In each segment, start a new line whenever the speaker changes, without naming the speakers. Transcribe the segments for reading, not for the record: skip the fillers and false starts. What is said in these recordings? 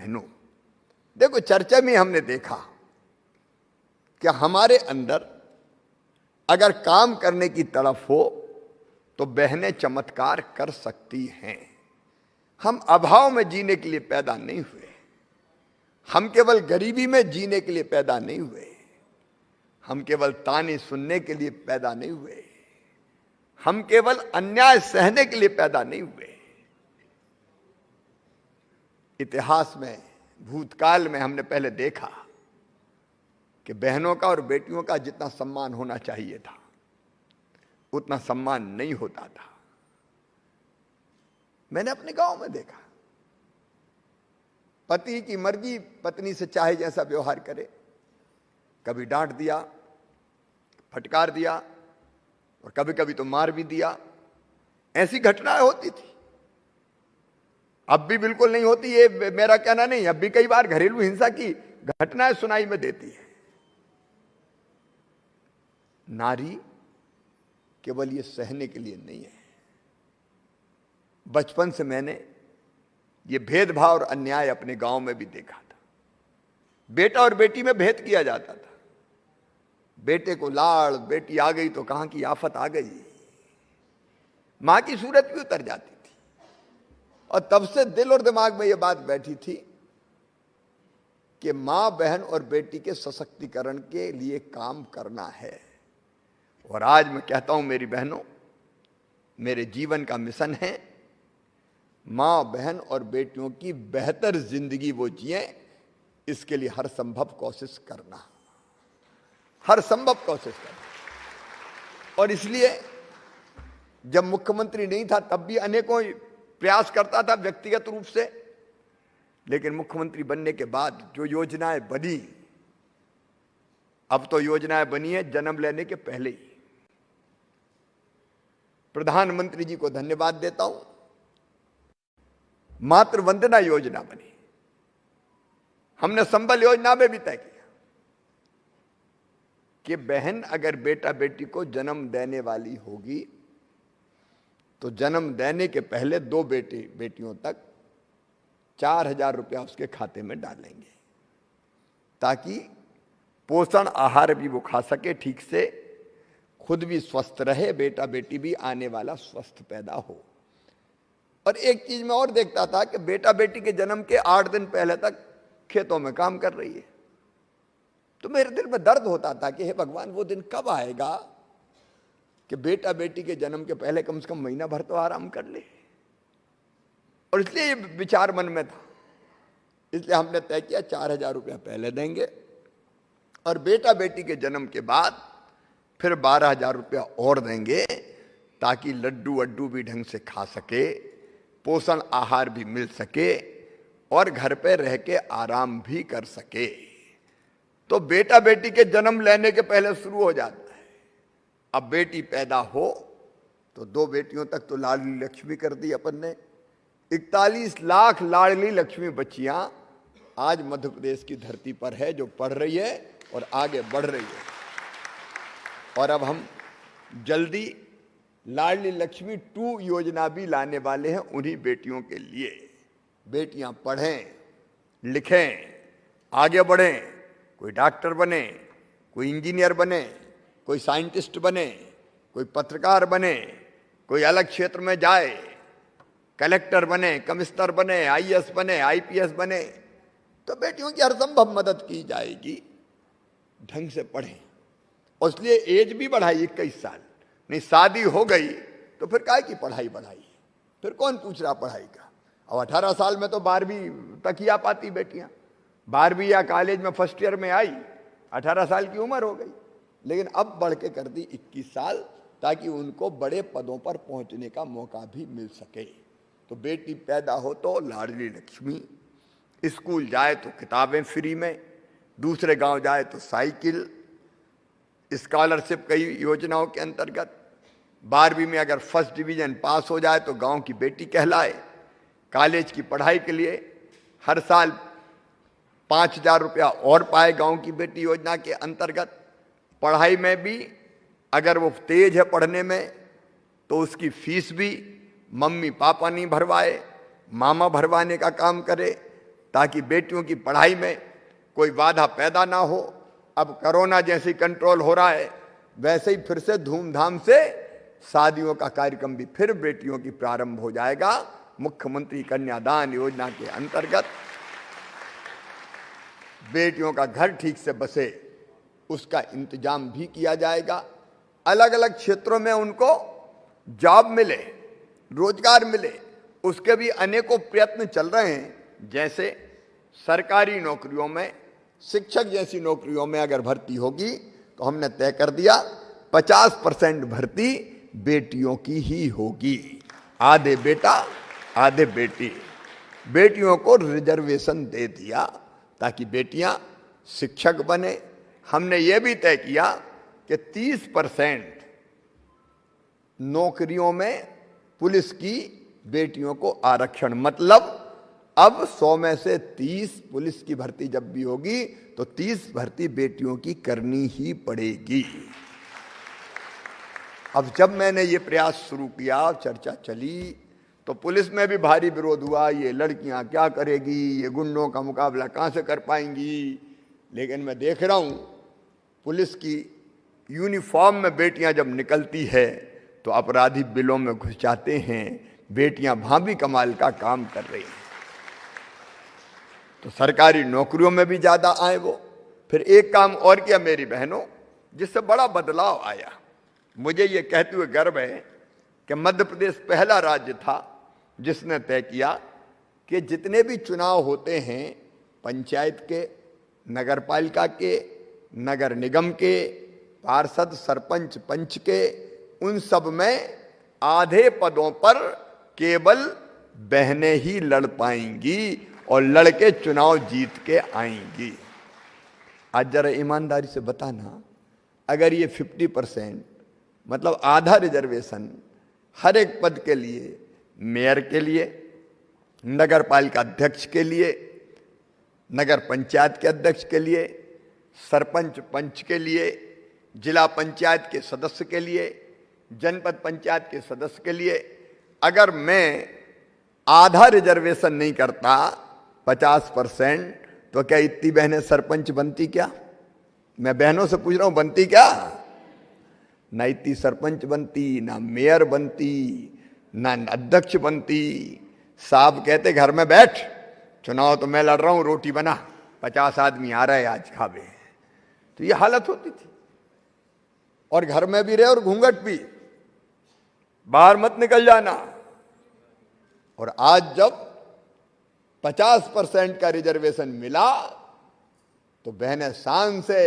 बहनों, देखो चर्चा में हमने देखा कि हमारे अंदर अगर काम करने की तड़फ हो तो बहनें चमत्कार कर सकती हैं। हम अभाव में जीने के लिए पैदा नहीं हुए, हम केवल गरीबी में जीने के लिए पैदा नहीं हुए, हम केवल ताने सुनने के लिए पैदा नहीं हुए, हम केवल अन्याय सहने के लिए पैदा नहीं हुए। इतिहास में, भूतकाल में हमने पहले देखा कि बहनों का और बेटियों का जितना सम्मान होना चाहिए था उतना सम्मान नहीं होता था। मैंने अपने गांव में देखा, पति की मर्जी, पत्नी से चाहे जैसा व्यवहार करे, कभी डांट दिया, फटकार दिया और कभी कभी तो मार भी दिया। ऐसी घटनाएं होती थी। अब भी बिल्कुल नहीं होती, ये मेरा कहना नहीं, अब भी कई बार घरेलू हिंसा की घटनाएं सुनाई में देती है। नारी केवल ये सहने के लिए नहीं है। बचपन से मैंने ये भेदभाव और अन्याय अपने गांव में भी देखा था। बेटा और बेटी में भेद किया जाता था। बेटे को लाड़, बेटी आ गई तो कहां की आफत आ गई, मां की सूरत भी उतर जाती थी। और तब से दिल और दिमाग में यह बात बैठी थी कि मां, बहन और बेटी के सशक्तिकरण के लिए काम करना है। और आज मैं कहता हूं मेरी बहनों, मेरे जीवन का मिशन है मां, बहन और बेटियों की बेहतर जिंदगी वो जिए, इसके लिए हर संभव कोशिश करना, हर संभव कोशिश करना। और इसलिए जब मुख्यमंत्री नहीं था तब भी अनेकों प्रयास करता था व्यक्तिगत रूप से, लेकिन मुख्यमंत्री बनने के बाद जो योजनाएं बनी, अब तो योजनाएं बनी है जन्म लेने के पहले ही। प्रधानमंत्री जी को धन्यवाद देता हूं, मातृ वंदना योजना बनी। हमने संबल योजना में भी तय किया कि बहन अगर बेटा बेटी को जन्म देने वाली होगी तो जन्म देने के पहले 2 बेटे बेटियों तक 4,000 रुपया उसके खाते में डालेंगे, ताकि पोषण आहार भी वो खा सके ठीक से, खुद भी स्वस्थ रहे, बेटा बेटी भी आने वाला स्वस्थ पैदा हो। और एक चीज मैं और देखता था कि बेटा बेटी के जन्म के 8 दिन पहले तक खेतों में काम कर रही है, तो मेरे दिल में दर्द होता था कि हे भगवान, वो दिन कब आएगा कि बेटा बेटी के जन्म के पहले कम से कम महीना भर तो आराम कर ले। और इसलिए ये विचार मन में था, इसलिए हमने तय किया 4,000 रुपया पहले देंगे और बेटा बेटी के जन्म के बाद फिर 12,000 रुपया और देंगे, ताकि लड्डू वड्डू भी ढंग से खा सके, पोषण आहार भी मिल सके और घर पे रह के आराम भी कर सके। तो बेटा बेटी के जन्म लेने के पहले शुरू हो जाता है। अब बेटी पैदा हो तो 2 बेटियों तक तो लाडली लक्ष्मी कर दी अपन ने। 41 लाख लाडली लक्ष्मी बच्चियां आज मध्य प्रदेश की धरती पर है, जो पढ़ रही है और आगे बढ़ रही है। और अब हम जल्दी लाडली लक्ष्मी 2 योजना भी लाने वाले हैं उन्हीं बेटियों के लिए। बेटियां पढ़ें, लिखें, आगे बढ़ें, कोई डॉक्टर बने, कोई इंजीनियर बने, कोई साइंटिस्ट बने, कोई पत्रकार बने, कोई अलग क्षेत्र में जाए, कलेक्टर बने, कमिश्नर बने, आईएएस बने, आईपीएस बने। तो बेटियों की हर संभव मदद की जाएगी, ढंग से पढ़ें। और इसलिए एज भी बढ़ाई 21 साल। नहीं, शादी हो गई तो फिर काय की पढ़ाई बढ़ाई, फिर कौन पूछ रहा पढ़ाई का। अब 18 साल में तो 12वीं तक ही आ पाती बेटियां, 12वीं या कॉलेज में फर्स्ट ईयर में आई, 18 साल की उम्र हो गई। लेकिन अब बढ़ के कर दी 21 साल, ताकि उनको बड़े पदों पर पहुंचने का मौका भी मिल सके। तो बेटी पैदा हो तो लाडली लक्ष्मी, स्कूल जाए तो किताबें फ्री में, दूसरे गांव जाए तो साइकिल, स्कॉलरशिप कई योजनाओं के अंतर्गत। 12वीं में अगर फर्स्ट डिवीजन पास हो जाए तो गांव की बेटी कहलाए। कॉलेज की पढ़ाई के लिए हर साल 5,000 रुपया और पाए गांव की बेटी योजना के अंतर्गत। पढ़ाई में भी अगर वो तेज है पढ़ने में तो उसकी फीस भी मम्मी पापा नहीं भरवाए, मामा भरवाने का काम करे। ताकि बेटियों की पढ़ाई में कोई बाधा पैदा ना हो। अब कोरोना जैसी कंट्रोल हो रहा है, वैसे ही फिर से धूमधाम से शादियों का कार्यक्रम भी फिर बेटियों की प्रारंभ हो जाएगा। मुख्यमंत्री कन्यादान योजना के अंतर्गत बेटियों का घर ठीक से बसे, उसका इंतजाम भी किया जाएगा। अलग अलग क्षेत्रों में उनको जॉब मिले, रोजगार मिले, उसके भी अनेकों प्रयत्न चल रहे हैं। जैसे सरकारी नौकरियों में, शिक्षक जैसी नौकरियों में अगर भर्ती होगी तो हमने तय कर दिया 50% भर्ती बेटियों की ही होगी। आधे बेटा आधे बेटी। बेटियों को रिजर्वेशन दे दिया ताकि बेटियां शिक्षक बने। हमने ये भी तय किया कि 30% नौकरियों में पुलिस की बेटियों को आरक्षण, मतलब अब 100 में से 30 पुलिस की भर्ती जब भी होगी तो 30 भर्ती बेटियों की करनी ही पड़ेगी। अब जब मैंने ये प्रयास शुरू किया, चर्चा चली, तो पुलिस में भी भारी विरोध हुआ। ये लड़कियां क्या करेगी, ये गुंडों का मुकाबला कहां से कर पाएंगी। लेकिन मैं देख रहा हूं पुलिस की यूनिफॉर्म में बेटियां जब निकलती है तो अपराधी बिलों में घुस जाते हैं। बेटियां भाभी कमाल का काम कर रही हैं। तो सरकारी नौकरियों में भी ज्यादा आए वो। फिर एक काम और किया मेरी बहनों, जिससे बड़ा बदलाव आया। मुझे ये कहते हुए गर्व है कि मध्य प्रदेश पहला राज्य था जिसने तय किया कि जितने भी चुनाव होते हैं, पंचायत के, नगर पालिका के, नगर निगम के, पार्षद, सरपंच, पंच के, उन सब में आधे पदों पर केवल बहनें ही लड़ पाएंगी और लड़के चुनाव जीत के आएंगी। आज जरा ईमानदारी से बताना, अगर ये 50% मतलब आधा रिजर्वेशन हर एक पद के लिए, मेयर के लिए, नगर पालिका अध्यक्ष के लिए, नगर पंचायत के अध्यक्ष के लिए, सरपंच पंच के लिए, जिला पंचायत के सदस्य के लिए, जनपद पंचायत के सदस्य के लिए, अगर मैं आधा रिजर्वेशन नहीं करता 50%, तो क्या इतनी बहनें सरपंच बनती क्या? मैं बहनों से पूछ रहा हूं, बनती क्या? ना इतनी सरपंच बनती, ना मेयर बनती, ना अध्यक्ष बनती। साहब कहते घर में बैठ, चुनाव तो मैं लड़ रहा हूं, रोटी बना, 50 आदमी आ रहे आज खावे। तो ये हालत होती थी। और घर में भी रहे और घूंघट भी, बाहर मत निकल जाना। और आज जब 50% का रिजर्वेशन मिला तो बहनें शान से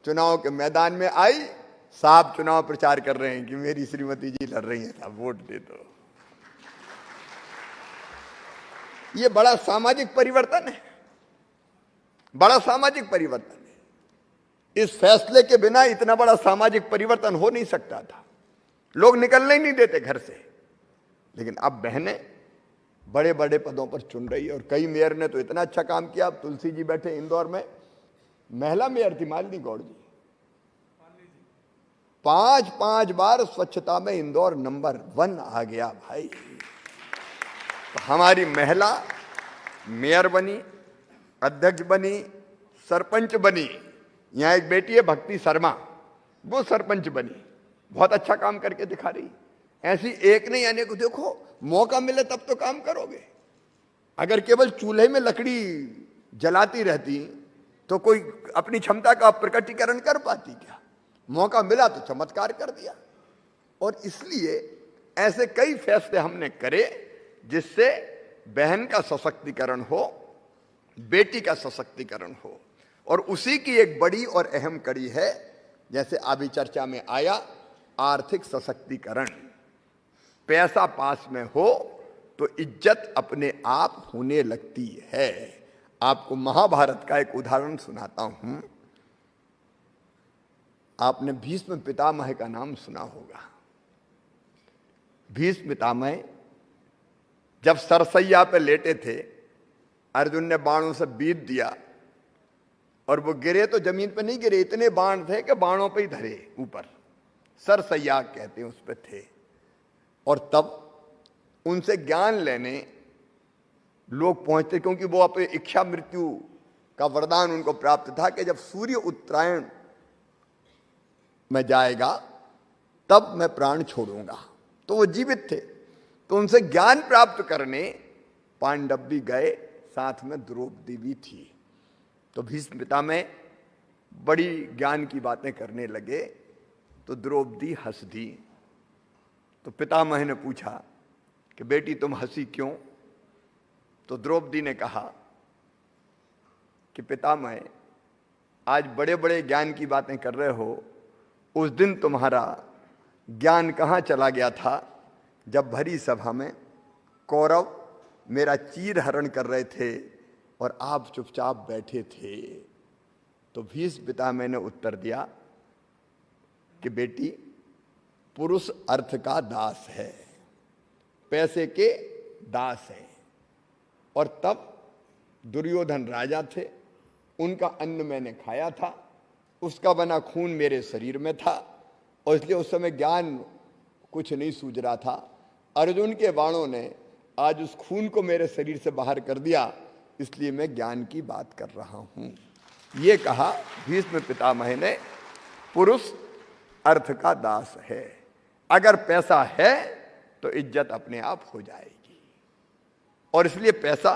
चुनाव के मैदान में आई। साहब चुनाव प्रचार कर रहे हैं कि मेरी श्रीमती जी लड़ रही हैं, साहब वोट दे दो। ये बड़ा सामाजिक परिवर्तन है, बड़ा सामाजिक परिवर्तन है। इस फैसले के बिना इतना बड़ा सामाजिक परिवर्तन हो नहीं सकता था। लोग निकलने ही नहीं देते घर से। लेकिन अब बहनें बड़े बड़े पदों पर चुन रही है। और कई मेयर ने तो इतना अच्छा काम किया। अब तुलसी जी बैठे इंदौर में, महिला मेयर थी मालिनी गौड़ जी, 5 बार स्वच्छता में इंदौर नंबर 1 आ गया भाई। तो हमारी महिला मेयर बनी, अध्यक्ष बनी, सरपंच बनी। यहां एक बेटी है भक्ति शर्मा, वो सरपंच बनी, बहुत अच्छा काम करके दिखा रही। ऐसी एक नहीं अनेक। देखो मौका मिले तब तो काम करोगे। अगर केवल चूल्हे में लकड़ी जलाती रहती तो कोई अपनी क्षमता का प्रकटीकरण कर पाती क्या? मौका मिला तो चमत्कार कर दिया। और इसलिए ऐसे कई फैसले हमने करे जिससे बहन का सशक्तिकरण हो, बेटी का सशक्तिकरण हो। और उसी की एक बड़ी और अहम कड़ी है, जैसे अभी चर्चा में आया, आर्थिक सशक्तिकरण। पैसा पास में हो तो इज्जत अपने आप होने लगती है। आपको महाभारत का एक उदाहरण सुनाता हूं। आपने भीष्म पितामह का नाम सुना होगा। भीष्म पितामह जब सरसैया पे लेटे थे, अर्जुन ने बाणों से बीत दिया और वो गिरे तो जमीन पे नहीं गिरे, इतने बाण थे कि बाणों पे ही धरे ऊपर। सरसैया कहते हैं उस पे थे। और तब उनसे ज्ञान लेने लोग पहुंचते, क्योंकि वो अपने इच्छा मृत्यु का वरदान उनको प्राप्त था कि जब सूर्य उत्तरायण में जाएगा तब मैं प्राण छोड़ूंगा। तो वो जीवित थे, तो उनसे ज्ञान प्राप्त करने पांडव भी गए, साथ में द्रौपदी भी थी। तो भीष्म पितामह बड़ी ज्ञान की बातें करने लगे, तो द्रौपदी हंस दी। तो पितामह ने पूछा कि बेटी तुम हंसी क्यों? तो द्रौपदी ने कहा कि पितामह आज बड़े बड़े ज्ञान की बातें कर रहे हो, उस दिन तुम्हारा ज्ञान कहाँ चला गया था जब भरी सभा में कौरव मेरा चीर हरण कर रहे थे और आप चुपचाप बैठे थे। तो भीष्म पितामह ने उत्तर दिया कि बेटी पुरुष अर्थ का दास है, पैसे के दास है। और तब दुर्योधन राजा थे, उनका अन्न मैंने खाया था, उसका बना खून मेरे शरीर में था, और इसलिए उस समय ज्ञान कुछ नहीं सूझ रहा था। अर्जुन के बाणों ने आज उस खून को मेरे शरीर से बाहर कर दिया, इसलिए मैं ज्ञान की बात कर रहा हूं। ये कहा भीष्म पितामह ने, पुरुष अर्थ का दास है। अगर पैसा है तो इज्जत अपने आप हो जाएगी, और इसलिए पैसा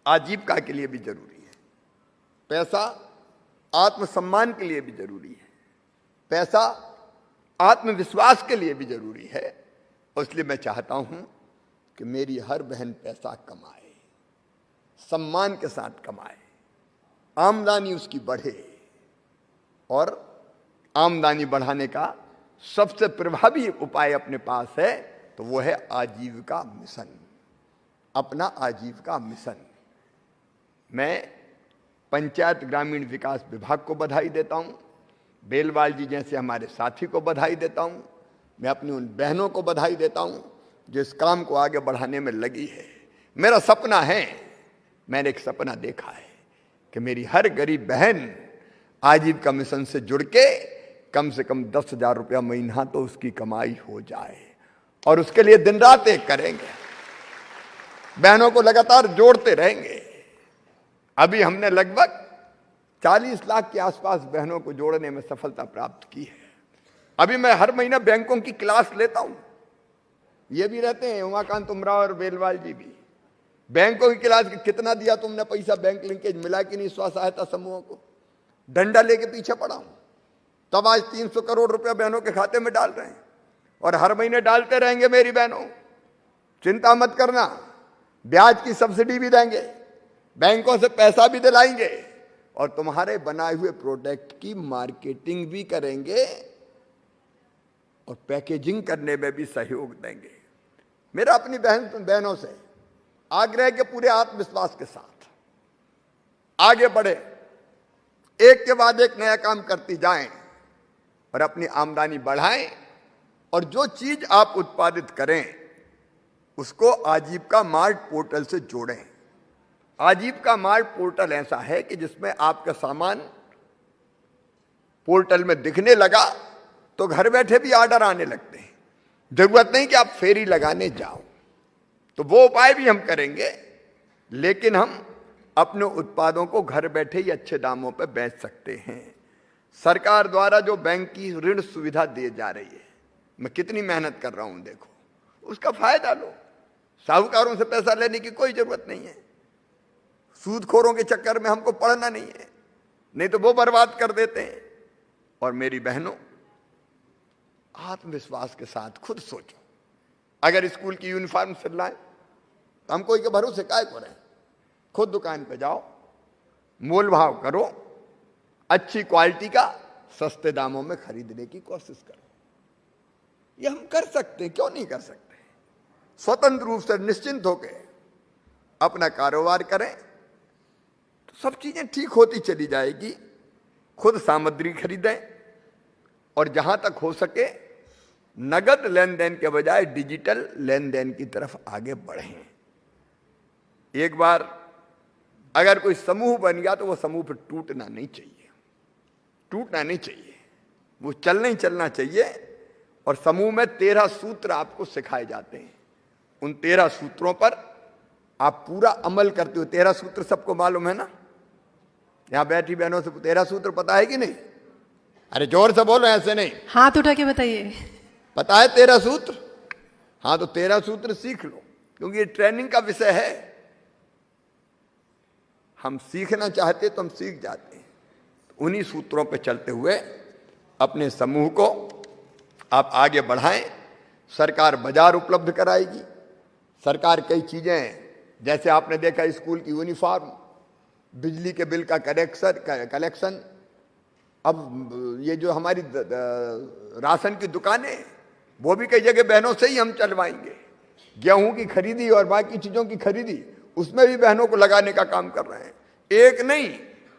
आजीविका के लिए भी जरूरी है, पैसा आत्मसम्मान के लिए भी जरूरी है, पैसा आत्मविश्वास के लिए भी जरूरी है। और इसलिए मैं चाहता हूं कि मेरी हर बहन पैसा कमाए, सम्मान के साथ कमाए, आमदनी उसकी बढ़े। और आमदनी बढ़ाने का सबसे प्रभावी उपाय अपने पास है, तो वो है आजीविका मिशन, अपना आजीविका मिशन। मैं पंचायत ग्रामीण विकास विभाग को बधाई देता हूं, बेलवाल जी जैसे हमारे साथी को बधाई देता हूं, मैं अपनी उन बहनों को बधाई देता हूं जो इस काम को आगे बढ़ाने में लगी है। मेरा सपना है, मैंने एक सपना देखा है कि मेरी हर गरीब बहन आजीविका मिशन से जुड़ के कम से कम 10,000 रुपया महीना तो उसकी कमाई हो जाए, और उसके लिए दिन रात एक करेंगे, बहनों को लगातार जोड़ते रहेंगे। अभी हमने लगभग 40 लाख के आसपास बहनों को जोड़ने में सफलता प्राप्त की है। अभी मैं हर महीना बैंकों की क्लास लेता हूं, ये भी रहते हैं उमाकांत उमराव और बेलवाल जी भी। बैंकों की क्लास कितना दिया तुमने पैसा, बैंक लिंकेज मिला कि नहीं स्व सहायता समूहों को? डंडा लेके पीछे पड़ा हूं। तब आज 300 करोड़ रुपया बहनों के खाते में डाल रहे हैं, और हर महीने डालते रहेंगे मेरी बहनों, चिंता मत करना। ब्याज की सब्सिडी भी देंगे, बैंकों से पैसा भी दिलाएंगे, और तुम्हारे बनाए हुए प्रोडक्ट की मार्केटिंग भी करेंगे और पैकेजिंग करने में भी सहयोग देंगे। मेरा अपनी बहनों से आग्रह के पूरे आत्मविश्वास के साथ आगे बढ़े, एक के बाद एक नया काम करती जाएं और अपनी आमदनी बढ़ाएं, और जो चीज आप उत्पादित करें उसको आजीविका मार्ट पोर्टल से जोड़ें। आजीविका मार्ट पोर्टल ऐसा है कि जिसमें आपका सामान पोर्टल में दिखने लगा तो घर बैठे भी ऑर्डर आने लगते हैं, जरूरत नहीं कि आप फेरी लगाने जाओ। तो वो उपाय भी हम करेंगे, लेकिन हम अपने उत्पादों को घर बैठे ही अच्छे दामों पर बेच सकते हैं। सरकार द्वारा जो बैंक की ऋण सुविधा दी जा रही है, मैं कितनी मेहनत कर रहा हूं देखो, उसका फायदा लो। साहूकारों से पैसा लेने की कोई जरूरत नहीं है, सूदखोरों के चक्कर में हमको पड़ना नहीं है, नहीं तो वो बर्बाद कर देते हैं। और मेरी बहनों, आत्मविश्वास के साथ खुद सोचो, अगर स्कूल की यूनिफॉर्म सिलना है तो हम कोई के भरोसे काय को रहे, खुद दुकान पे जाओ, मोल भाव करो, अच्छी क्वालिटी का सस्ते दामों में खरीदने की कोशिश करो। ये हम कर सकते हैं, क्यों नहीं कर सकते? स्वतंत्र रूप से निश्चिंत होकर अपना कारोबार करें तो सब चीजें ठीक होती चली जाएगी। खुद सामग्री खरीदें, और जहां तक हो सके नगद लेन देन के बजाय डिजिटल लेन देन की तरफ आगे बढ़ें। एक बार अगर कोई समूह बन गया तो वो समूह पर टूटना नहीं चाहिए, टूटना नहीं चाहिए, वो चलना ही चलना चाहिए। और समूह में 13 सूत्र आपको सिखाए जाते हैं, उन 13 सूत्रों पर आप पूरा अमल करते हो। 13 सूत्र सबको मालूम है ना? यहां बैठी बहनों से 13 सूत्र पता है कि नहीं? अरे जोर से बोलो, ऐसे नहीं।
हाथ उठा के बताइए।
पता है 13 सूत्र? हाँ, तो 13 सूत्र सीख लो, क्योंकि ये ट्रेनिंग का विषय है। हम सीखना चाहते तो हम सीख जाते हैं। उन्हीं सूत्रों पे चलते हुए अपने समूह को आप आगे बढ़ाएं। सरकार बाजार उपलब्ध कराएगी। सरकार कई चीजें, जैसे आपने देखा स्कूल की यूनिफॉर्म, बिजली के बिल का कलेक्शन, अब ये जो हमारी राशन की दुकानें, वो भी कई जगह बहनों से ही हम चलवाएंगे। गेहूं की खरीदी और बाकी चीजों की खरीदी, उसमें भी बहनों को लगाने का काम कर रहे हैं। एक नहीं,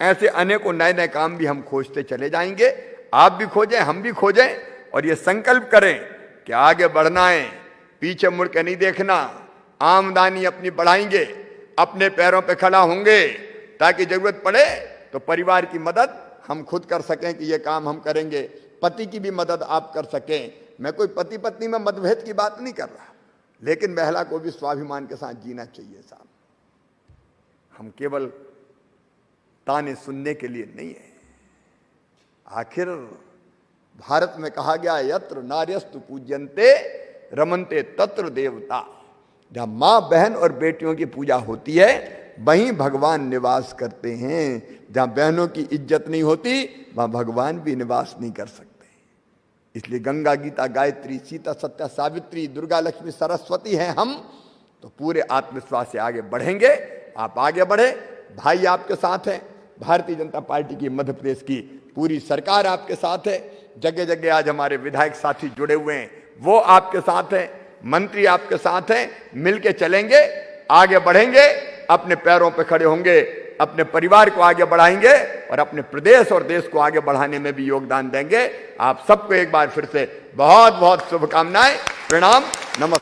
ऐसे अनेकों नए नए काम भी हम खोजते चले जाएंगे। आप भी खोजें, हम भी खोजें, और ये संकल्प करें कि आगे बढ़ना है, पीछे मुड़ के नहीं देखना। आमदनी अपनी बढ़ाएंगे, अपने पैरों पे खड़ा होंगे, ताकि जरूरत पड़े तो परिवार की मदद हम खुद कर सकें कि ये काम हम करेंगे। पति की भी मदद आप कर सकें। मैं कोई पति पत्नी में मतभेद की बात नहीं कर रहा, लेकिन महिला को भी स्वाभिमान के साथ जीना चाहिए साहब। हम केवल ताने सुनने के लिए नहीं है। आखिर भारत में कहा गया, यत्र नार्यस्तु पूज्यन्ते रमन्ते तत्र देवता। जहां मां, बहन और बेटियों की पूजा होती है, वहीं भगवान निवास करते हैं। जहां बहनों की इज्जत नहीं होती, वहां भगवान भी निवास नहीं कर सकते। इसलिए गंगा, गीता, गायत्री, सीता, सत्या, सावित्री, दुर्गा, लक्ष्मी, सरस्वती हैं हम, तो पूरे आत्मविश्वास से आगे बढ़ेंगे। आप आगे बढ़े, भाई आपके साथ हैं। भारतीय जनता पार्टी की मध्य प्रदेश की पूरी सरकार आपके साथ है। जगह जगह आज हमारे विधायक साथी जुड़े हुए हैं, वो आपके साथ हैं। मंत्री आपके साथ हैं। मिलके चलेंगे, आगे बढ़ेंगे, अपने पैरों पे खड़े होंगे, अपने परिवार को आगे बढ़ाएंगे और अपने प्रदेश और देश को आगे बढ़ाने में भी योगदान देंगे। आप सबको एक बार फिर से बहुत बहुत शुभकामनाएं, प्रणाम, नमस्कार।